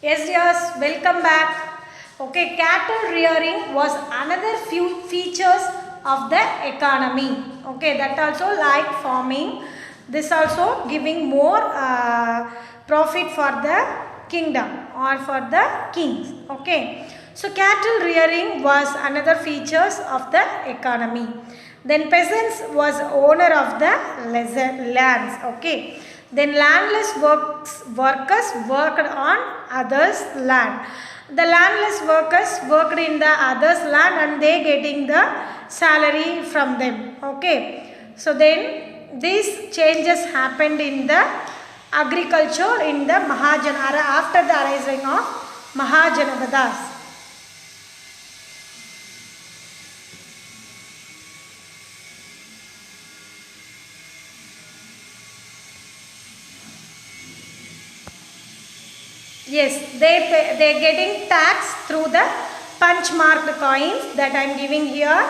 Yes, yes, welcome back. Okay, cattle rearing was another few features of the economy. Okay, that also like farming. This also giving more profit for the kingdom or for the kings. Okay, so cattle rearing was another features of the economy. Then peasants was owner of the lands. Okay, then workers worked on others' land. The landless workers worked in the others' land and they getting the salary from them. Okay. So then these changes happened in the agriculture in the Mahajanara after the arising of Mahajanapadas. Yes, they're getting tax through the punch marked coins that I am giving here.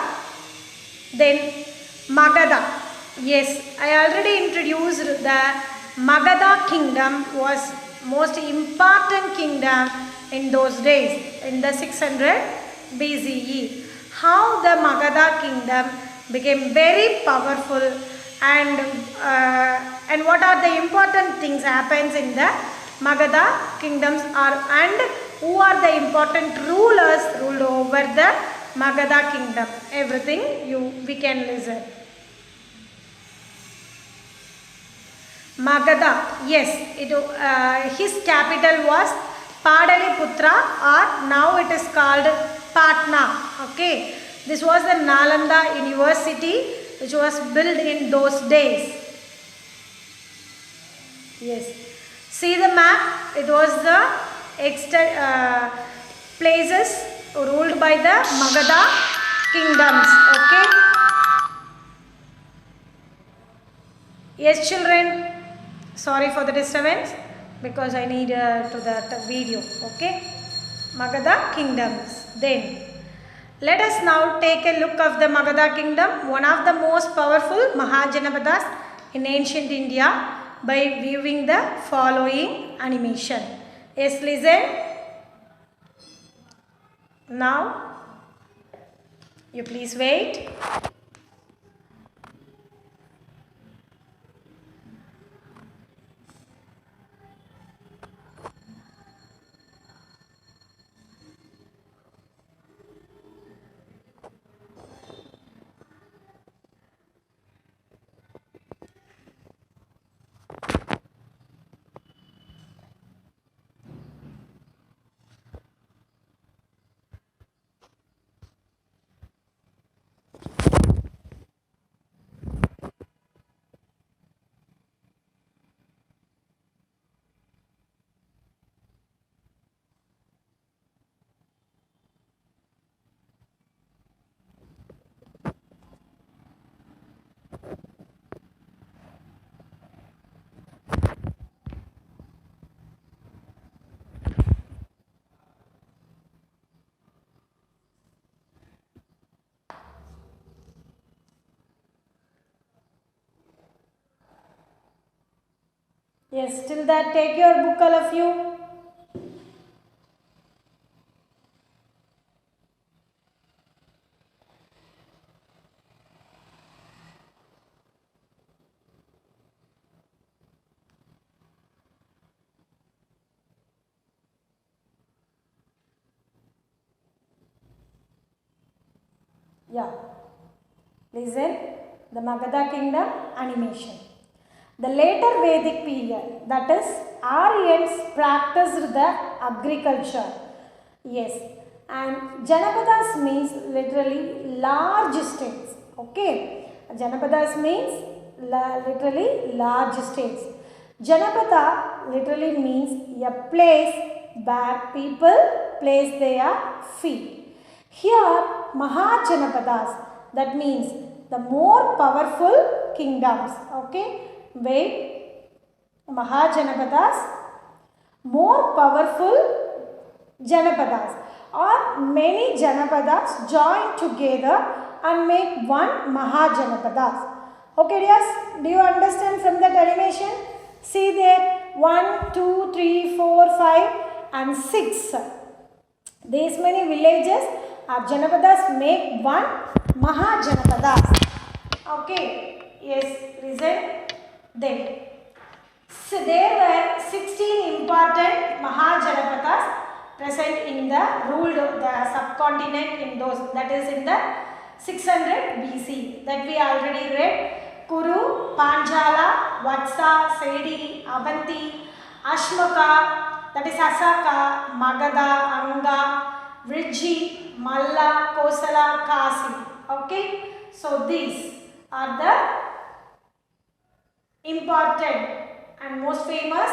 Then Magadha. Yes, I already introduced the Magadha kingdom was most important kingdom in those days in the 600 BCE. How the Magadha kingdom became very powerful and what are the important things happens in the Magadha kingdoms are and who are the important rulers ruled over the Magadha kingdom. Everything we can listen. Magadha, yes, his capital was Padaliputra or now it is called Patna. Okay, this was the Nalanda University which was built in those days. Yes. See the map, it was the places ruled by the Magadha kingdoms. Okay. Yes, children. Sorry for the disturbance because I need to that video. Okay. Magadha kingdoms. Then let us now take a look of the Magadha kingdom, one of the most powerful Mahajanapadas in ancient India, by viewing the following animation. Yes, listen. Now, you please wait. Yes, till that take your book all of you. Yeah. Listen, the Magadha kingdom animation. The later Vedic period, that is Aryans practiced the agriculture. Yes, and Janapadas means literally large states. Okay, Janapadas means literally large states. Janapada literally means a place where people place their feet. Here, Mahajanapadas, that means the more powerful kingdoms. Okay, wait, Mahajanapadas, more powerful Janapadas, or many Janapadas join together and make one Mahajanapadas. Okay, dears, do you understand from that animation? See there, 1, 2, 3, 4, 5 and 6. These many villages or Janapadas make one Mahajanapadas. Okay, yes, listen. Then, so there were 16 important Mahajanapadas present in the ruled the subcontinent in those, that is in the 600 BC, that we already read. Kuru, Panjala, Vatsa, Sedi, Abanti, Ashmaka, that is Asaka, Magadha, Anga, Vriji, Malla, Kosala, Kasi. Okay, so these are the important and most famous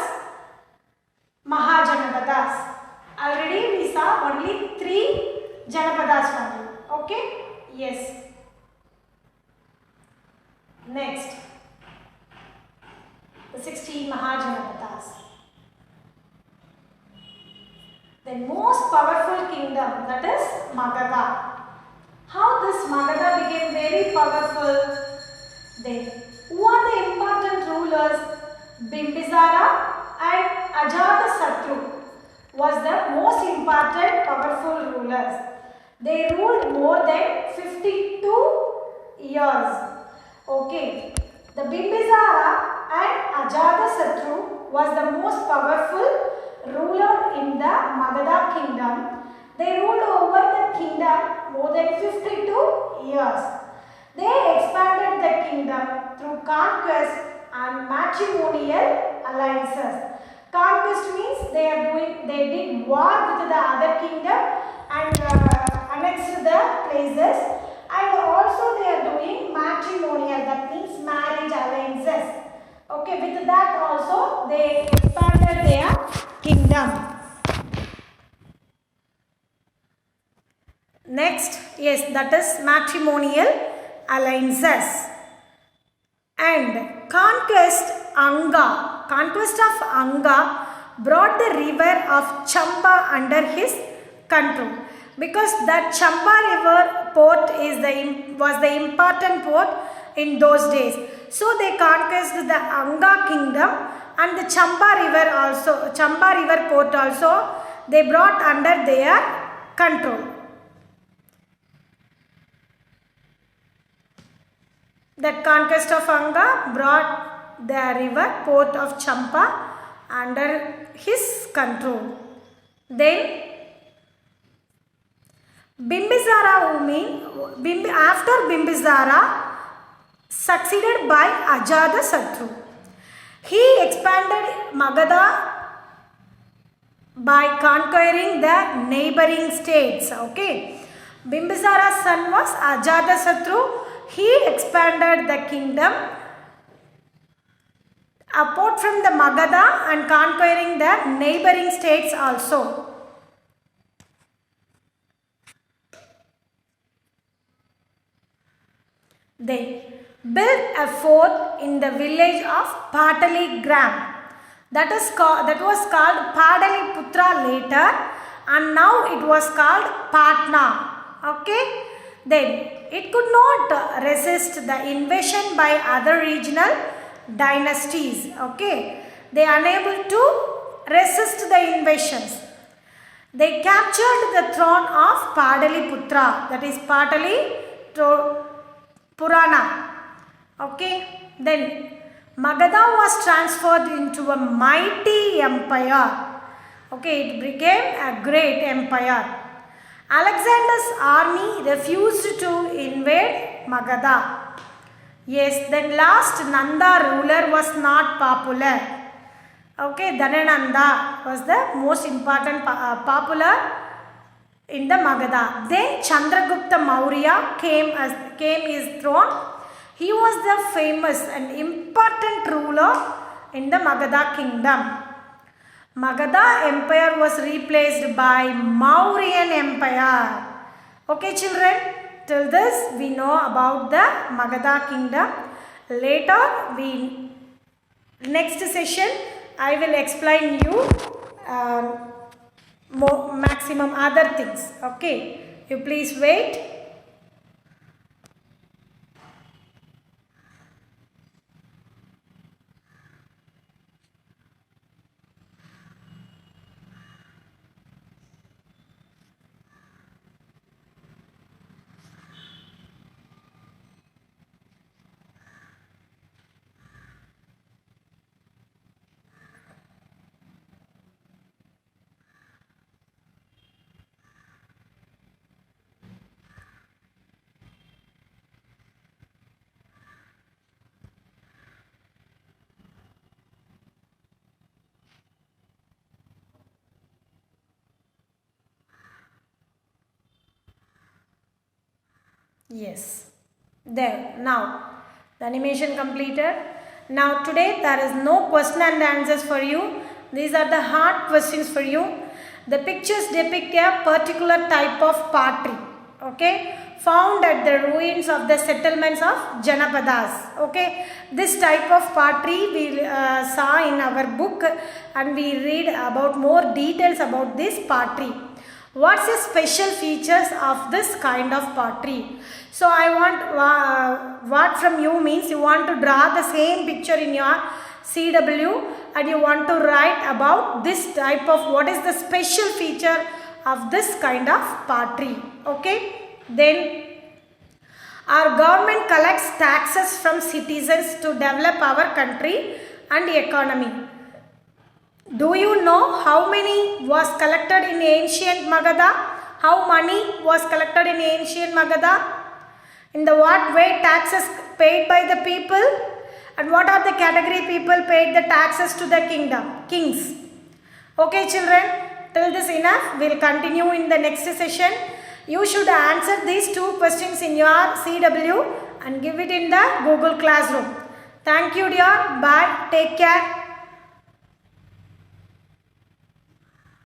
Mahajanapadas. Already we saw only 3 Janapadas only. Okay, yes. Next, the 16 Mahajanapadas. The most powerful kingdom, that is Magadha. How this Magadha became very powerful? Then, who are the important rulers? Bimbisara and Ajatasattu was the most important powerful rulers. They ruled more than 52 years. Okay, the Bimbisara and Ajatasattu was the most powerful ruler in the Magadha kingdom. They ruled over the kingdom more than 52 years. They expanded the kingdom through conquest and matrimonial alliances. Conquest means they did war with the other kingdom and annexed the places, and also they are doing matrimonial, that means marriage alliances. Okay, with that also they expanded their kingdom. Next, yes, that is matrimonial alliances. And conquest of Anga brought the river of Chamba under his control, because that Chamba river port was the important port in those days. So they conquered the Anga kingdom, and the Chamba river port also they brought under their control. That conquest of Anga brought the river port of Champa under his control. Then Bimbisara, after Bimbisara succeeded by Ajatasattu. He expanded Magadha by conquering the neighboring states. Okay, Bimbisara's son was Ajatasattu. He expanded the kingdom apart from the Magadha and conquering the neighboring states also. They built a fort in the village of Pataligram. That was called Padaliputra later, and now it was called Patna. Okay, then it could not resist the invasion by other regional dynasties. Okay, they are unable to resist the invasions. They captured the throne of Padaliputra, that is Patali-Purana. Okay, then Magadha was transferred into a mighty empire. Okay, it became a great empire. Alexander's army refused to invade Magadha. Yes, then last Nanda ruler was not popular. Okay, Dhanananda was the most important popular in the Magadha. Then Chandragupta Maurya came his throne. He was the famous and important ruler in the Magadha kingdom. Magadha empire was replaced by Mauryan empire. Okay children, till this we know about the Magadha kingdom. Later next session I will explain you maximum other things. Okay, you please wait. Yes. There. Now, the animation completed. Now, today there is no question and answers for you. These are the hard questions for you. The pictures depict a particular type of pottery. Okay. Found at the ruins of the settlements of Janapadas. Okay. This type of pottery we saw in our book, and we read about more details about this pottery. What's the special features of this kind of pottery? So I want what from you means you want to draw the same picture in your CW, and you want to write about this type of what is the special feature of this kind of pottery. Okay. Then our government collects taxes from citizens to develop our country and economy. Do you know how many was collected in ancient Magadha? How money was collected in ancient Magadha? In the what way taxes paid by the people? And what are the category people paid the taxes to the kings? Okay children, till this enough. We will continue in the next session. You should answer these two questions in your CW and give it in the Google Classroom. Thank you dear. Bye. Take care.